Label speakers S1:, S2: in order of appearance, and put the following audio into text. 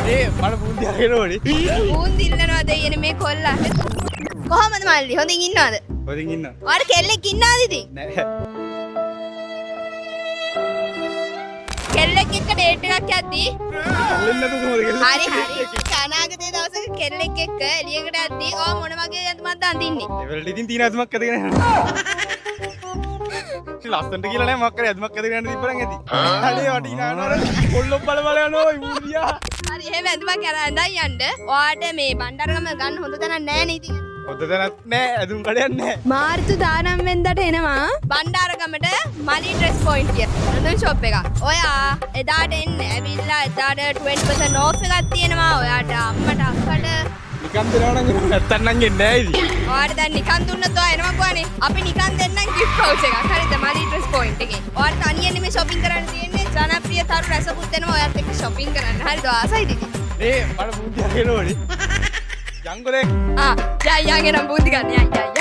S1: මට බූන්දි අරගෙන ඕනේ.
S2: බූන්දි ඉල්ලනවා දෙයියනේ මේ කොල්ලා. කොහමද මල්ලි? හොඳින් ඉන්නවද?
S1: හොඳින් ඉන්න.
S2: ඔයාට කෙල්ලෙක් ඉන්නවද ඉතින්?
S1: නෑ.
S2: කෙල්ලෙක් එක්ක ඩේට් එකක් යද්දී
S1: කල්ලෙන් නැතුව කොහොමද කියලා.
S2: හරි හරි. අනාගතයේ දවසක කෙල්ලෙක් එක්ක එළියකට යද්දී ඔයා මොන වගේ යතුමක්ද අඳින්නේ?
S1: ඒ වලට ඉතින් තියෙන අදමක් අදගෙන යනවා. ලස්සනට කියලා නෑ මොකක් කරේ අදමක් අදගෙන යන්න තිබ්බනම් ඇති. හරිය වටිනා නෝර කොල්ලොක් බල බල යනවා ඉමුදියා.
S2: හරි එහෙම ඇඳුමක් අරන් ඇඳන් යන්න. ඔයාට මේ බණ්ඩාරගම ගන්න හොඳ තැනක් නෑ නේ ඉතින්.
S1: හොඳ තැනක් නෑ ඇඳුම් කඩයක් නෑ.
S2: මාර්තු 19 වෙනිදාට එනවා බණ්ඩාරගමට මලි ඩ්‍රෙස් පොයින්ට් කිය. නතුන් ෂොප් එක. ඔයා එදාට එන්න. ඇවිල්ලා එදාට 20% off එකක් තියෙනවා. ඔයාට අම්මට අක්කට
S1: නිකන් දෙනවා නම් නැත්තම් නම් එන්නේ නෑ ඉතින්.
S2: ඔයාට දැන් නිකන් දුන්නොත් ඔයා එනවා කොහනේ? අපි නිකන් දෙන්නම් gift voucher එකක්. හරිද? මලි ඩ්‍රෙස් පොයින්ට් එකේ. ඔයාට තනියෙන් නෙමෙයි shopping කරන්න තියෙන්නේ. ජනප්‍රිය තරු රසකුත් දෙනවා ඔයාත් එක්ක shopping කරන්න. හරිද? ආසයිද ඉතින්?
S1: මට බූන්දි අරගෙන ඕනේ. යංගොලේ
S2: යන් යන් එනම් බූන්දි ගන්න. යන්.